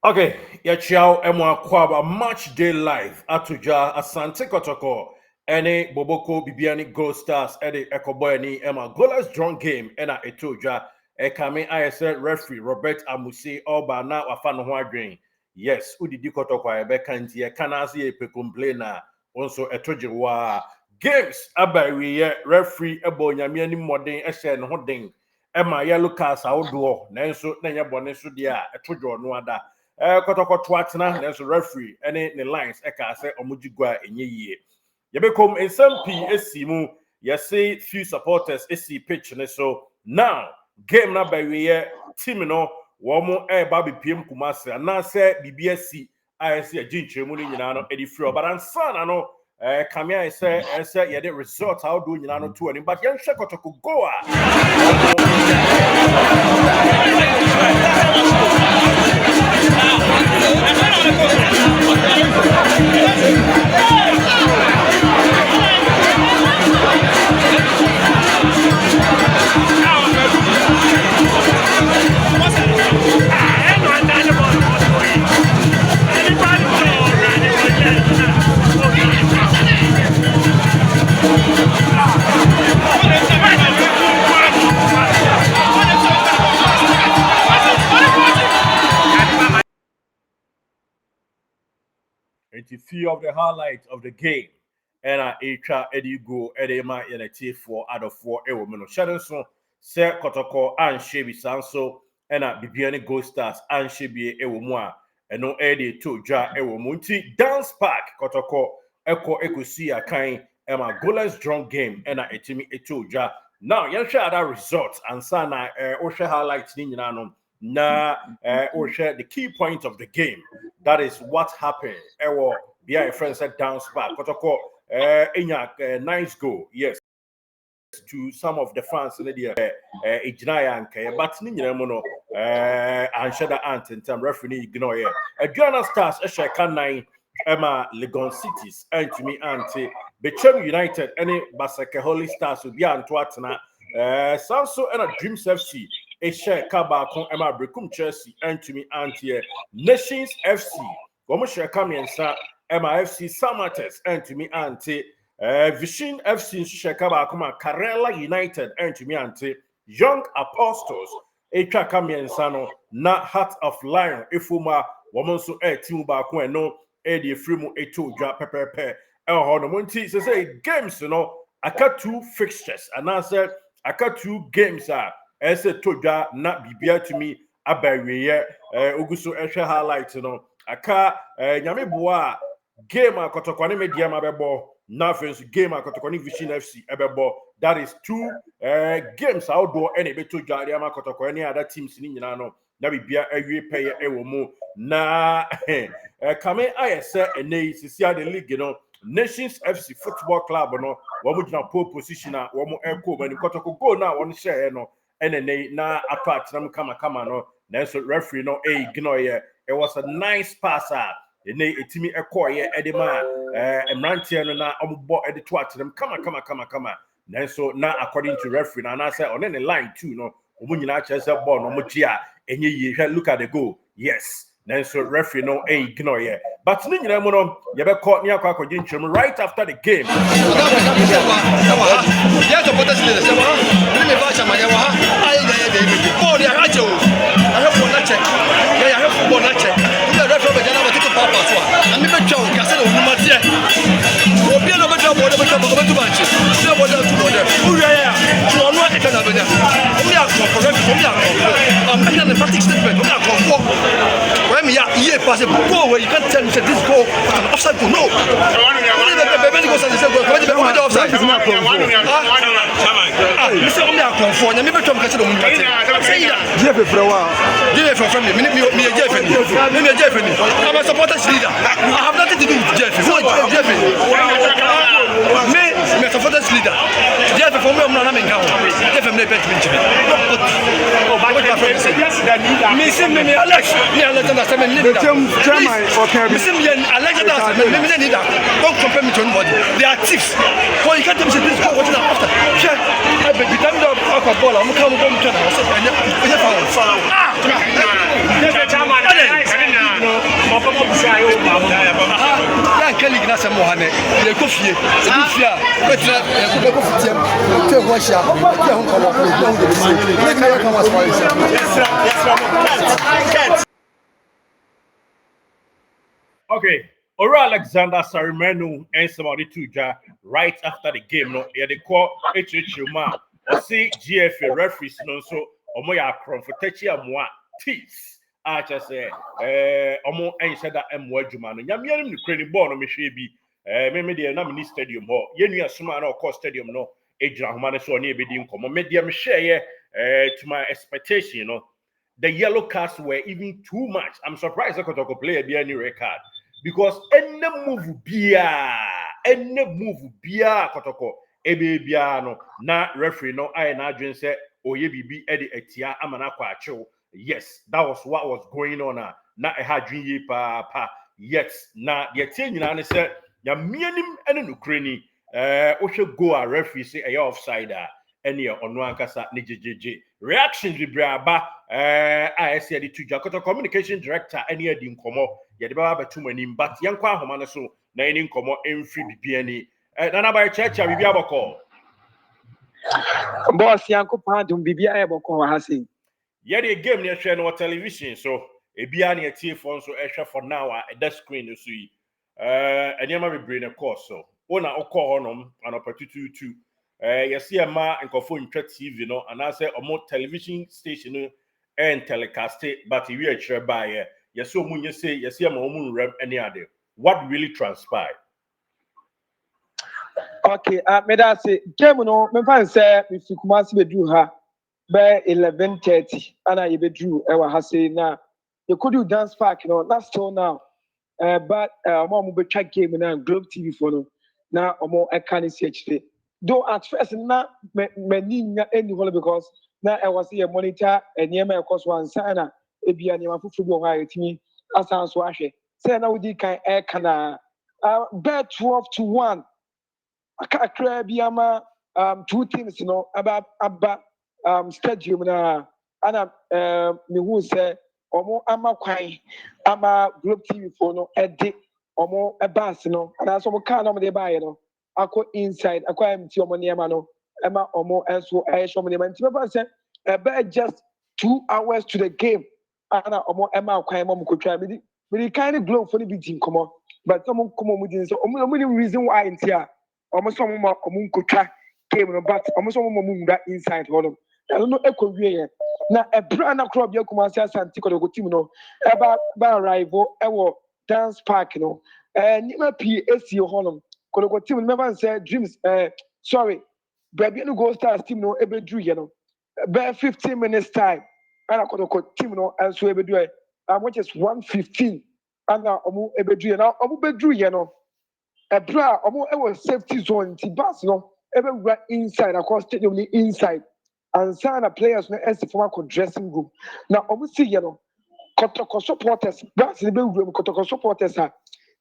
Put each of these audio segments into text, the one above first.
Okay, yɛkyia ɛmo akɔ match day live atoja Asante Kotoko ɛne Boboko Bibiani Gold Stars ɛde ɛkɔbɔ ɛni ɛma goalless drawn game ɛna etoja ɛkame ayɛsɛ referee Robert Amusi ɔba na wafa no ho adwen. Yes, udidi Kotoko ɛbɛka nti ɛka na ase yɛ complain na onso ɛtoje wa games abawiye referee ɛbɔ nyame ani mmɔden ɛhyɛ ne ho den ɛma yellow cards ahodoɔ nanso na nyɛ bɔne so deɛ a ɛtoje ɔno ada. Kotoko twatna nanso referee ene ne lines eka say omugigwa enye yie yebekom ensam esi mu yesi few supporters esi pitch ne so now game na by we team no wo mo eba bepiem kumase na say BBSC ayesi aginchire mu ni nyina no edi free but ansana no kamia say yede result how do nyina no to ani but yen hwe Kotoko go a 83 of the highlights of the game. And Eddie go Edema in a T4 out of 4 women. Shadowson, Sir Kotoko and Shebi Sanso, and Bibiani Gold Stars and Shebi Ewomwa, and no Eddie to Ja Ewomunti Dance Park Kotoko Eko Ekusia Kain Emma goalless drawn game and a Timmy Etuja. Now, you share that result and Sana Osha highlights Ninano. Na or share the key point of the game. That is what happened. Ewo bia a friend said dance back. Kotoko nice goal. Yes. To some of the fans in the Ejnaya and but Ninyamono and Shada Ant in term referee ignore here. Ghana Stars Eshaka 9 Emma Legon Cities and to me Auntie Bechem United any Basake Holy Stars will be Antwatna Sanso and a Dreams FC. Eshe Kaba Kon Emma Brekum Chelsea and to me Antie Nations FC. Gomosha Kamiensa Emma FC Samates and to me Auntie Vision FC Shekaba Kuma Karela United and to me Auntie Young Apostles Echa Kamiensano Na Heart of Lion Ifuma Womonso Timuba no Eddie Frimu Eto Ja Pepe El Honomonti say games aka 2 fixtures and answer aka 2 games are Ese toja na bibia to me abawiye oguso ehwe highlight aka nyame boa game Kotoko ne media mabebo na fence game Kotoko ne Vision FC ebebo. That is 2 games outdoor and ebetoja area Kotoko any other teams ni nyina no na bibia awie peye ewo mu na kame ayese enei sisia the league Nations FC Football Club no wo mu gina pole position a wo mu eko mani Kotoko go na won share and na attack them kama no so referee no ignore it was a nice passer a team echo edema emrantie no na omubo edito at them kama so na according to referee na I say on the line too no omunyina chese ball no mogia enye ye look at the goal yes so referee no ignore it but ninyina mu no ye be call ni akwa nchim right after the game you can't tell me this goal was an offside goal. No. I'm a supporters leader. I have nothing to do with Jeff. Who is Jeff? Me, I'm a supporters leader. Jeff, for me, I'm not having Jeff, I'm not betting. Me, Alex, don't compare me to anybody. They are thieves. Well, you can't tell me this goal was after. I bet you don't know alcohol. I'm coming to na nkali gina se mo ha ne le kofie kofia betra ko kofie te ho hia te ho ko ko le ka ya kan was for Okay, Ora Alexander Sarimenu and somebody to right after the game. No, yeah, they call HHUMA or see GFA referees no so Omoya Kron for Techia Moa Tees. I just say, Omo and said that M. Jumano. Yamian the credit born on Mishabi, maybe the Namini Stadium or Yenia Sumano or Cost Stadium no, Adrian Humana so near Bidim Como. Medium share to my expectation, you know. The yellow cards were even too much. I'm surprised I could play a Bibiani record. Because any move bia Kotoko ebe bia no na referee no I na adwen say oye bibi e de atia amana kwa achew. Yes, that was what was going on na e ha dwen yi pa yes na the tie nyina ne say ya mianim ene no krani ohwe go a referee say e offside ene ono ankasa ne jejeje reactions bi braba I said the two Kotoko communication director ene adi nkomo ye de baba betum anim but yenkwa ahoma ne so na eni nkomo emfri bibiani nana ba checha bibia boko boss yanko pandum bibia e boko ha sei ye de game ne hwe no television so ebia ne tie phone so ehwe for now at that screen so yi enema be brain course so ona okọ honom anopetutu yes see ma nkofo ntwa TV no anase omo television station no and telecast but we are sure by yes so munye say yes ma omu rem any ade what really transpired. okay me da say game no me fan say me fi Kumasi be dru ha by 11:30 ana ye be dru e wa ha say na you could do dance park you know that's still now but omo be twa game na Globe TV for no na omo e kan see chire though at first na mani nya any hole because na I was here monitor enema e course one sana ebia ne mafufu bi o ha etimi asan so ahwe say na we kan e kana bet 12-1 akakra biama two teams you know about stadium na ana me hu say omo ama kwan ama Globe TV for no ede omo ebas no ana so mo kan no de bae no akọ inside akọ empty omo niema no ema omo enso ehso omo niema nti say about just 2 hours to the game ana omo ema kwan mo kotwa me kind of Globe for the big team come on but some come on with so omo reason why in here almost some more kotwa game no but almost some more that inside hold on I don't know ekwe na ebra na club ya Kumasi Asante Kotoko team no eba ba rival ewo dance park no nima p esi hold on Kotoko team never say dreams sorry Bibiani Gold Stars team no ebedru ye no be 15 minutes time and Kotoko team no also ebedu which is 1:15 and omo ebedru ye na omo bedru ye no ebra omo e was safety zone ti bus no ebe right inside across stadium ni inside and sana players no as former dressing room na omo see you know Kotoko supporters bus ni be room Kotoko supporters ha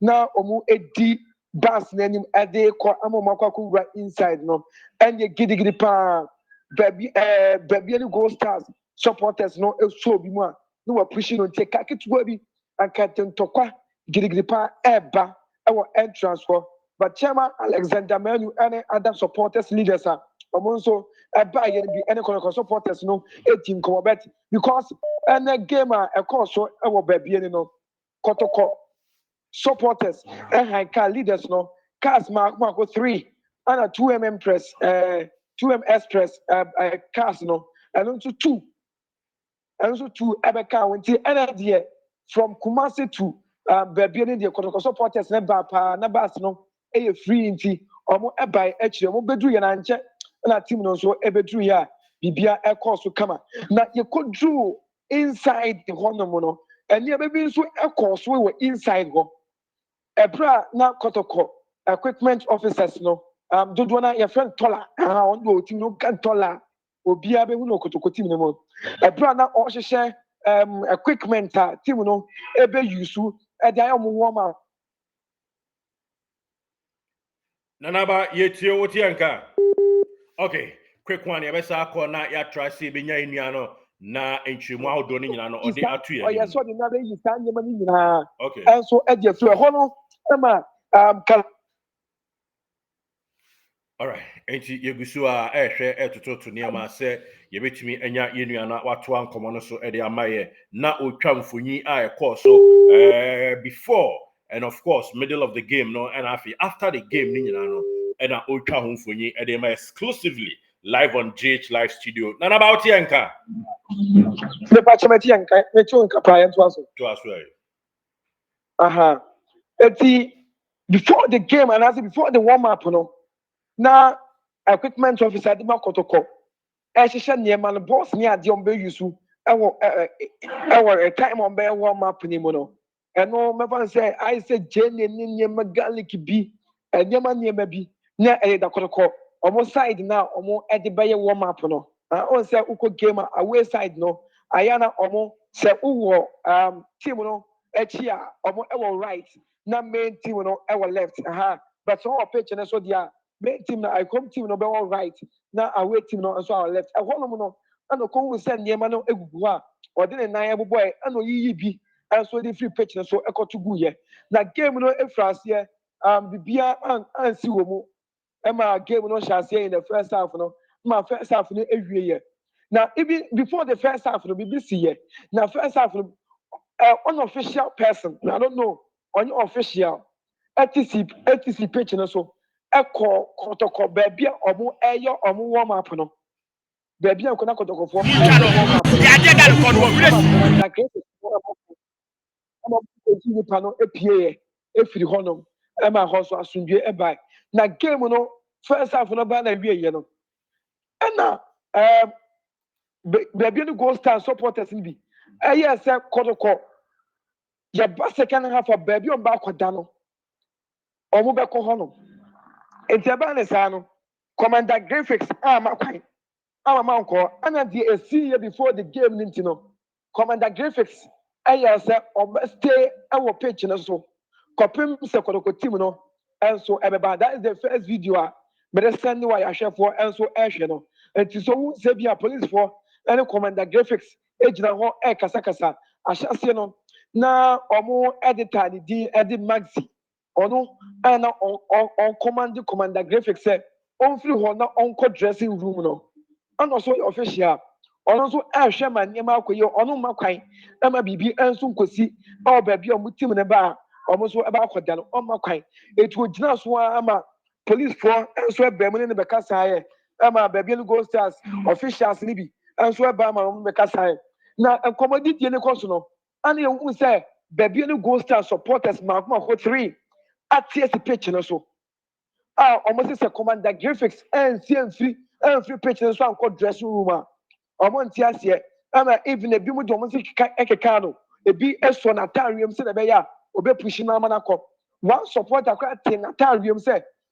na omo edi bus na nim ade ko amo makwa right inside no enye gidigidi pa Bibiani Gold Stars supporters no e so bi mu a no wa pushing on take kaketwa bi ankatentokwa gidigidi pa eba our entrance for but chairman Alexander Menu and other supporters leaders are also buy any supporters no 18 bet because any gamer a course so our baby no Kotoko supporters and high car leaders no cars mark 3 and a 2mm press 2M express cars no and also 2 Ebeka went to from Kumasi to Bibiani the Kotoko supporters na bas no e free nti omo e buy actually omo bedru ye na nche na team no so e bedru ya bibia e course kama na ye kodru inside the honomo no eni e bebi so e course we inside go ebra na Kotoko equipment officers no dodo na your friend Tola on do team no kan Tola obia be hu no Kotoko team no mo ebra na o hye equipment team no ebe yusu e dey am warm up Nanaba yetie wotianka okay quick one yebesa call na ya try see benya inuano na entwemu ahodo ni nyina no ode atu ye yes so the na be yi san nyema ni nyina okay and so e dey flo ho no ma All right. Enti yegusu a ehwe etoto to niam say yebetimi enya yenua na wato ankomo no so ede amaye na otwa mfonyi a ekọ so before and of course middle of the game no and after the game ni nyina no and otwa ho mfonyi ede ma exclusively live on GH Live Studio. Nana about yenka. The pachemeti yanka mecho nka prayer to us. To as well. Aha. Eti before the game and as before the warm up no. Na equipment officer di ma Kotoko. Ehyehyɛ nneɛma no boss ne ade on be use ɛwɔ time on be warm up ni mu no. Ɛno mɛfa sɛ I say jene ne nneɛma garlic bi nneɛma bi na ɛyɛ da Kotoko. Ɔmo side na ɔmo ɛde bɛyɛ warm up no. On sɛ ukɔ game away side no. Ayana ɔmo sɛ uwɔ team no akyi a ɔmo ɛwɔ right na main team no ɛwɔ left. But so pitch no so dia main team na I come team no be all right na away team no so our left ɛhɔ no ana ko hu sɛ nneɛma no egugu a ɔde ne nan ɛbobɔ ana oyiyi bi ɛso de free pitch no so ɛkɔto gu yɛ na game no efraseɛ bibia ansi wɔ mu ɛma game no hyɛ aseɛ in the first half no ma first half no ewie yɛ na even before the first half no bibi si yɛ na first half no unofficial person I don't know unofficial ATC pitch no so ɛkɔ Kotoko baabi a ɔmo ɛyɛ ɔmo warm up no baabi a nkɔna Kotoko fo nipa no epie efiri hɔnom ɛma hɔ so asundue ɛbae na game no first half no ba na wie yɛ no ɛna baabi no goal star supporters no bi ɛyɛ sɛ Kotoko yɛba second half a baabi a ɔmo ba akɔda no ɔmo bɛkɔ hɔnom nti ɛba ne saa no commander graphics ama kwan ama manko ana the esi before the game ninti no commander graphics ɛyɛ sɛ ɔbɛ stay ɛwɔ pitch no so kɔpem sɛ Kotoko team no ɛnso ɛbɛba that is the first video a bɛde send wa yɛahwɛfoɔ ɛnso ɛhwɛ no nti so wo sɛ bi a policefoɔ ɛne commander graphics egyina hɔ ɛkasakasa ahyɛseɛ no na ɔmo editor ne din ɛde maxi ɔno ɛna on command commander graphics sɛ ɔmfiri hɔ na ɔnkɔ dressing room no ɔno so yɛ official ɔno nso ɛhwɛ ma nneɛma akɔyɛ ɔno ma kwan ɛma biribi ɛnso nkosi ɛwɔ baabi a ɔmo team ne ba a ɔmo nso ɛba akɔda no ɔma kwan etu ogyina so ama policefoɔ ɛnso ɛbɛn mu ne ne bɛkasa yɛ ɛma baabi no gold stars officials ne bi ɛnso ɛba ama ɔmo bɛkasa yɛ na nkɔmɔdidie ne kɔ so no ɛna yɛn hu sɛ baabi no gold stars supporters maako 3 ate esi pitch no so a ɔmo sɛ commander graphics ɛnfiri pitch no so ankɔ dressing room a ɔmo nte aseɛ ɛma even ebi mu de ɔmo nso ɛkeka no ebi ɛsɔ n'ataareɛ mu sɛ ɛbɛyɛ a ɔbɛpushi n'ama n'akɔ one supporter kora te n'ataareɛ mu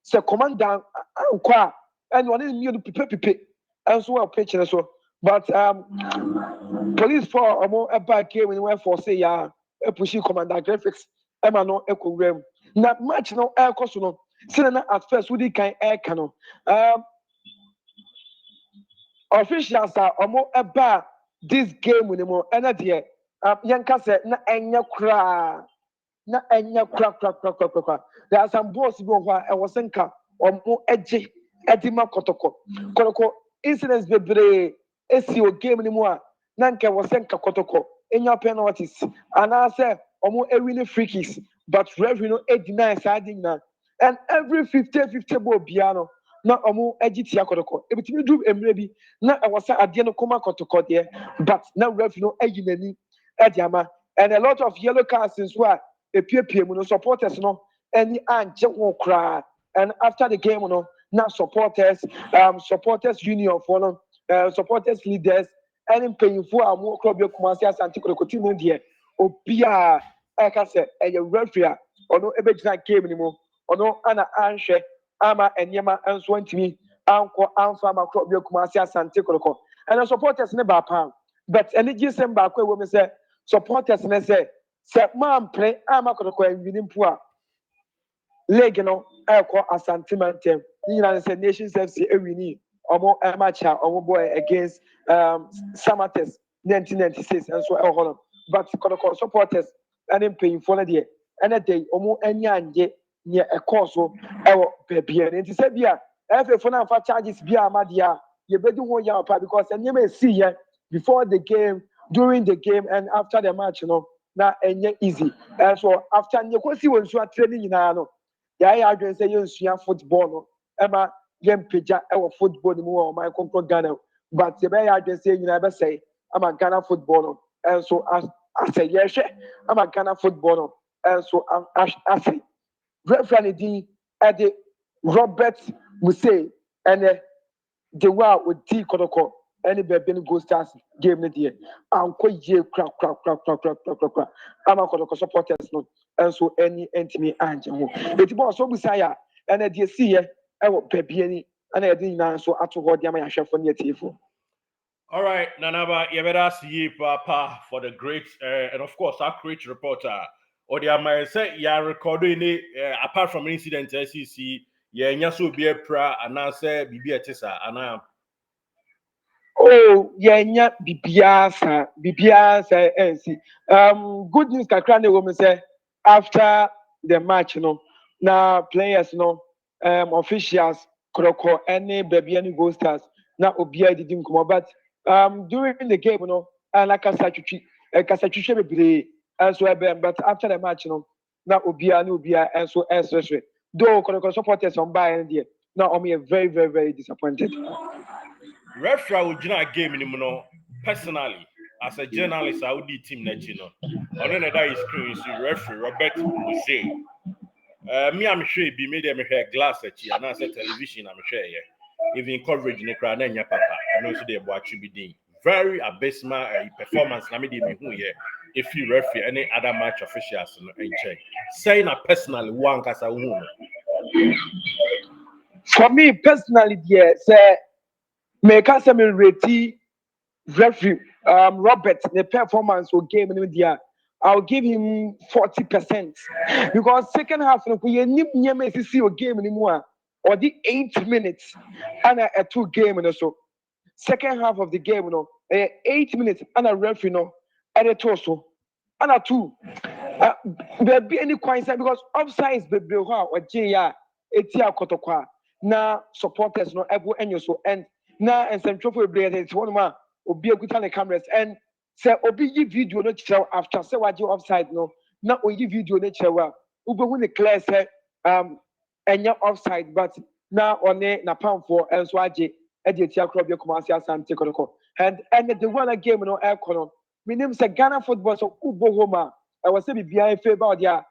sɛ commander ankɔ a ɛna ɔne ne mmienu pipe ɛnso wɔ pitch no so but police for ɔmo ɛba game no ɛfɔ se ya ɛpushi commander graphics ɛma no ɛkɔ wura mu na match no ɛkɔ so no sɛ na at first wodi kan ɛka no officials a ɔmo ɛba this game ne mu ɛna deɛ yɛnka sɛ na ɛnyɛ koraa there are some balls bi wɔ hɔ a ɛwɔ sɛ nka ɔmo ɛgye ɛde ma Kotoko incidents bebree esi wɔ game ne mu a na nka ɛwɔ sɛ nka Kotoko enya penalties anaasɛ ɔmo ɛwini free kicks but referee no deny saa de nyinaa and every 50 ball bia no na ɔmo agye tia Kotoko ebitumi du emire bi na ɛwɔ sɛ adeɛ no kɔma Kotoko deɛ but na referee no ayi n'ani ɛde ama and a lot of yellow cards nso a epiepie mu no supporters no ɛni angye ho koraa and after the game no na supporters union for no supporters leaders ɛne mpanyinfoɔ a ɔmo kɔ bi Kumasi Asante Kotoko team no deɛ obiara ɛka sɛ ɛyɛ referee a ɔno ɛbɛgyina game ne mu ɔno ana anhwɛ ama nneɛma nso ntumi ankɔ amfa ama kɔ bi Kumasi Asante Kotoko ɛna supporters ne ba pam but ɛne gye sɛm baako ɛwɔ mu sɛ supporters ne sɛ mampere ama Kotoko ɛnwini mpo a league no ɛkɔ Asante Mantam ne nyinaa sɛ Nations FC ɛwini ɔmo match a ɔmo bɔ against Samates 1996 nso ɛwɔ hɔ no but Kotoko supporters ɛne mpanyinfoɔ no deɛ ɛna de ɔmo ani angye near a course or Bibiani. And to say, yeah, every phone for charges be a madia, you better want your part because and you may see here before the game, during the game, and after the match, now and easy. And so after you go see when you are training in Ano, yeah, I just say you football, Emma, yem pija, our football, more my control Ghana. But the way I just say, you never say, I'm a Ghana footballer. And so I say, yes, I'm a Ghana footballer. And so I say, referee D Eddie Robert Muse and the wa with T Kotoko any baby go stars game ne dear. I'm quite ye crack. I'm a Kotoko supporters no and so any entity angel. It was so beside and a dear see I will Bibiani and I didn't answer at what Yama chef on your TV. All right, Nanaba, you better see Papa for the great and of course our great reporter. Or the might say you are recording it apart from incident SEC, yeah, so be a pra and I say Bibi Tessa and I am. Oh, yeah, Bibiasa, NC. Good news, Kakrane woman say after the match, now players, officials, Kroko, any Bibiani Ghost Stars, now Obia didn't come, but during the game, and like Kasachuchi, be as well, but after the match, now Obia, and so as though Kroko supporters on by and there, now I'm very, very, very disappointed. Referee will join a game in personally as a journalist. I would be team net, On another is screen, referee Robert Muse. Me, I'm sure be made them a glass at you and I said television. I'm sure, even coverage in the crowd, and your papa, and also they watch you be doing very abysmal performance. I mean, here if you referee any other match officials in check. Saying a personally one as a woman. For me personally, dear, say, make us a rate referee Robert the performance or game in India. I'll give him 40% because second half we need see a game anymore or the 8 minutes and a two game and so second half of the game 8 minutes and a referee at a torso and a two there be any coincidence because offsides baby or JR etia Kotoko na supporters no ebo enyo so and na and some trophy players it's one man obi ekuta the cameras and say obi yi video no kyerɛ after say waje offside no na oyi video no kyerɛ wa ubehu ne clear say enya offside but na one na pamfo enso age e de tia kro bi Kumasi Asante Kotoko and the one game no e kono minim say Ghana football so ubo homa I was say Bibiani favor there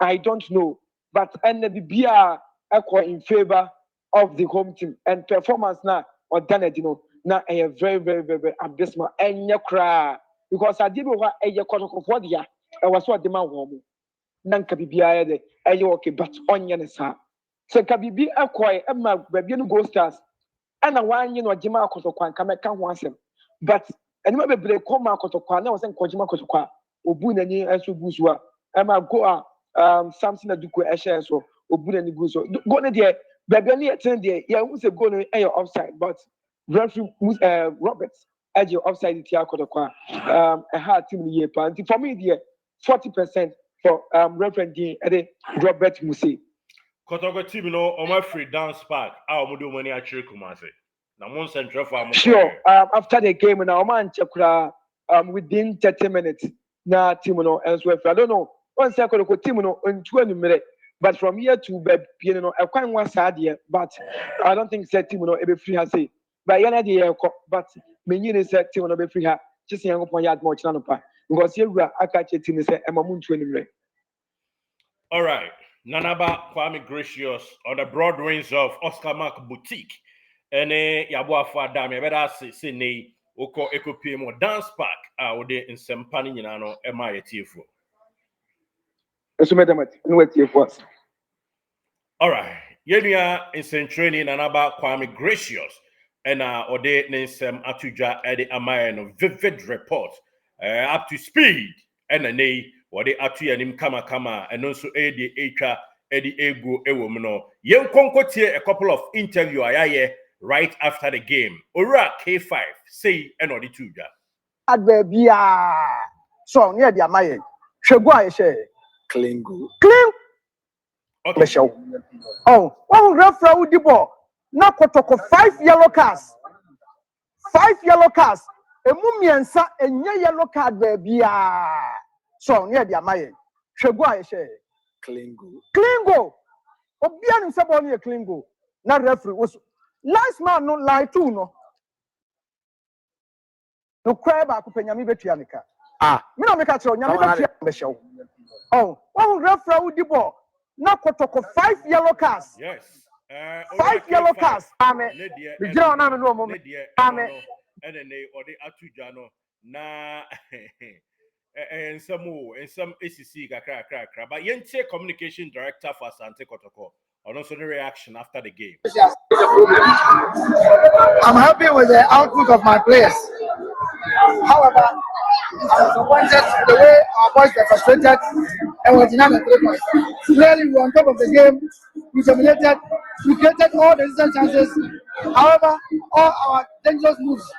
I don't know but and the Bibia equal in favor of the home team and performance now or done it now a very very abysmal and you cry because I did what a Kotoko for the I was what the man home nanka Bibia de okay but on your sa so Kabibi equal Emma Bibiani Go Stars and a one Jima Kotoko and come once but and maybe break come Kotoko now was in Kojima Kotoko Obunani and so Guswa Emma go something that do share so Obunani Guso go there Bibiani attend there yeah who's a goal in your offside but referee Roberts as your offside the Tia Kotoko a hard team year and for me there 40% for Reverend Dean Robert Musi. Kotoko team on my free dance park. I'll do money at Kumasi. Now, one central farm. Sure. After the game, now man chakra within 30 minutes. Na team elsewhere. I don't know. One second, team in 20 minutes. But from here to I quite one sad year. But I don't think that team every free has say. But yeah, but many is that team be free. Just young upon yard much nanopa. Because here we are. I catch a team say Emamun 20 minutes. All right. Nanaba Kwame Gracious on the broad range of Oscar Mark Boutique. And Yabua Fadam, I better say, nay, Oko Eco Dance Park, or the in Sempani, MIA All right. Yenya in training Nanaba Kwame Gracious. And or the Ninsem Atuja Eddie Amayan vivid report up to speed. And a nay, or the Atu and him kama, and also Eddie Eddie Ego Ewomono. Yen Konkotie a couple of interview right after the game. Ora K5 say and or the tuja. Adbebia so near the Amaye. Shegwa share. Clean. Okay. Oh, one referee with the ball. Now Kotoko 5 yellow cards. 5 yellow cards. A mumiensa a yellow card baby. So near the Amaye. Shagua share. Klingo. Obian Saboni a Klingo. Not referee was last man no lie too no. No crab I could pay Yami Betianica. Me no make a show Yami show. Oh, one referee with the ball. Now Kotoko 5 yellow cards. Yes. 5 yellow cards. Amen. The general name no moment. Amen. And then they or the atujano na and some ACC kakra. But yente communication director for Asante Kotoko. On also the reaction after the game. I'm happy with the output of my players. However, I'm disappointed with the way our boys were frustrated and were denied the 3 points. Clearly, we were on top of the game. We dominated. We created all the decent chances. However, all our dangerous moves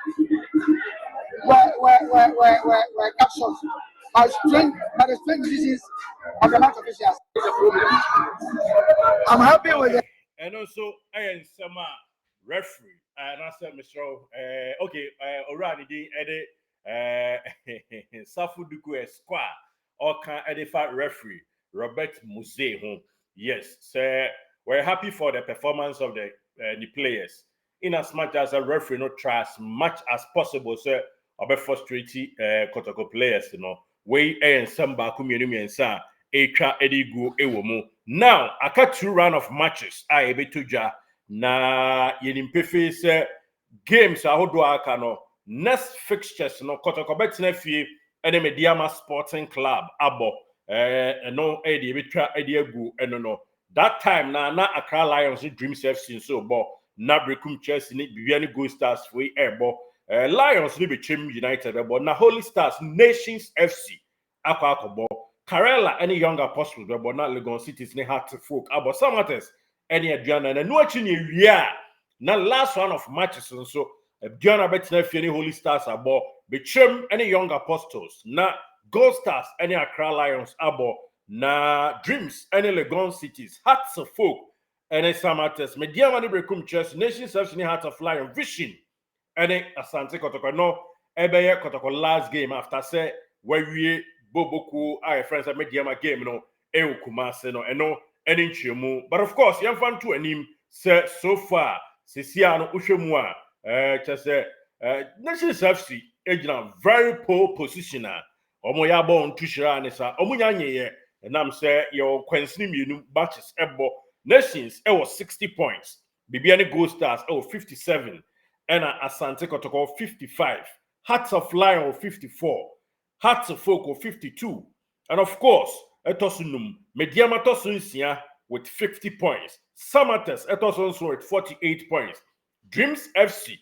were cut short by the strange decisions of the match officials. I'm happy with it. And also, I am some referee. And I said, Mr. Okay, already edit Safuduku Squad or can edify referee Robert Muse. Yes, so we're happy for the performance of the players. In as much as a referee not try as much as possible, so I'll frustrated Kotoko players, we and some community and sa Echa Edigu Ewomo. Now, I got 2 round of matches. I be tuja na yenimpefe se games ahodo aka no next fixtures no Kotoko betina fie ene Mediama Sporting Club abo no edi betwa edi agu eno no that time na Accra Lions Dreams FC so bo na Brekum Chelsea ni Bibiani Gold Stars we ebo Lions ni bechem United ebo na Holy Stars Nations FC akwa Karela any young apostles but not Legon Cities ni heart folk about some matters any Adriana and no actually na last one of matches and so Adriana betina any Holy Stars about bechem any young apostles na Gold Stars any Accra Lions about na Dreams any Legon Cities hearts of folk any some matters Mediama ni Brekum Church Nations FC ni heart of Lion Vision any Asante Kotoko no ebeye Kotoko last game after say where we Boboku, I friends I made a game no Kumase no eno any chemu. But of course, young fan to him say so far, Sisiano Ushemua, just Nations FC, agent very poor positioner. Omoyabo on Tushira Nessa, Omunyanye, and I'm say your Quensin you batches ebo Nations, it was 60 points. Bibiani Gold Stars, 57, and Asante Kotoko 55, Hearts of Lion 54. Hearts of Folk 52. And of course, Etosunum, Mediama Tosunsia with 50 points. Samates Etosunso with 48 points. Dreams FC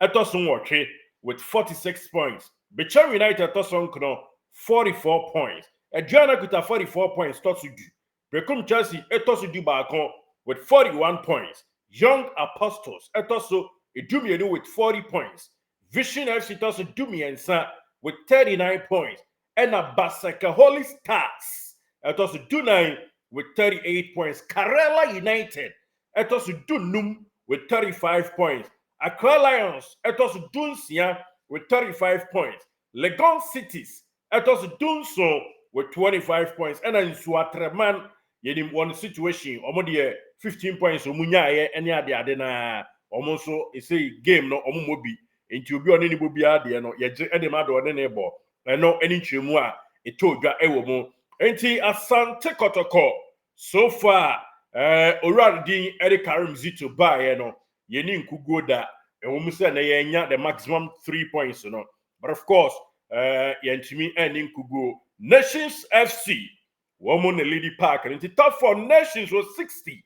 Etosunwoche with 46 points. Becham United Etosunkono 44 points. Adriana Kuta 44 points Tosudu. Brekum Chelsea Etosudu Bakon with 41 points. Young Apostles Etosu Edumienu with 40 points. Vision FC Tosu Dumi and Sa with 39 points, and a Basaka Holy Stars. It was Dunai with 38 points. Karela United. It was Dunum with 35 points. Accra Lions. It was Dunsia with 35 points. Legon Cities. It was Dunso with 25 points. And in Suatreman, in one situation, almost 15 points. Omunya any adena almost it's a game no omumobi. Into be on any bobia de no ye any mad or neighbor and no any chimua it told ya ewomo enti Asante Kotoko so far already Eric Karim Zito by no ye ni nkugo da e wo say na ye nya the maximum 3 points no but of course ye ntimi any nkugo Nations FC woman the Lady Park and top 4 Nations was 60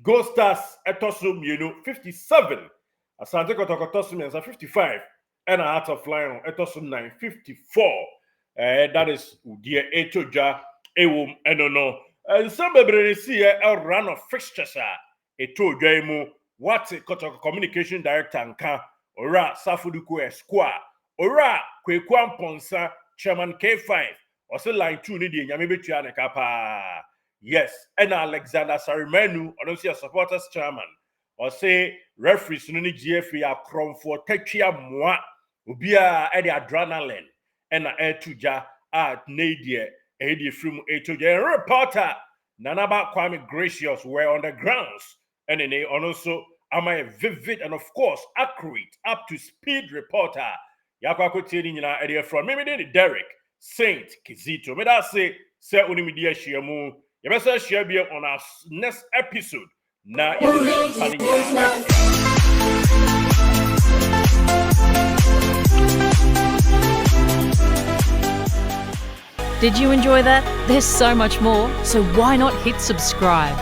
Gold Stars etosum 57 Asante Kotoko Tosum 55 and a Heart of Lion Etosum 954. That is dear Etoja Ewum Enono. And some baby see a run of fixtures. Etoja Emu what Kotoko Communication Director Nka Ora Safuduku Squad Ora Kwekwan Ponsa Chairman K5 or say line 2 Nidi Yamibetu Anekapa. Yes, and Alexander Sarimenu, also a supporters chairman, or say referees no ni GFA are crom for tekia moi, ubia edi adrenaline, and a tuja at Nadia, Eddie from Etuja reporter, Nanaba Kwame Gracious were on the grounds, and then also am I vivid and of course accurate, up to speed reporter. Yakwako Tini area from maybe Derek Saint Kizito. Me that say Unimidia Shiamu. You better share be on our next episode. Now, did you enjoy that? There's so much more, so why not hit subscribe?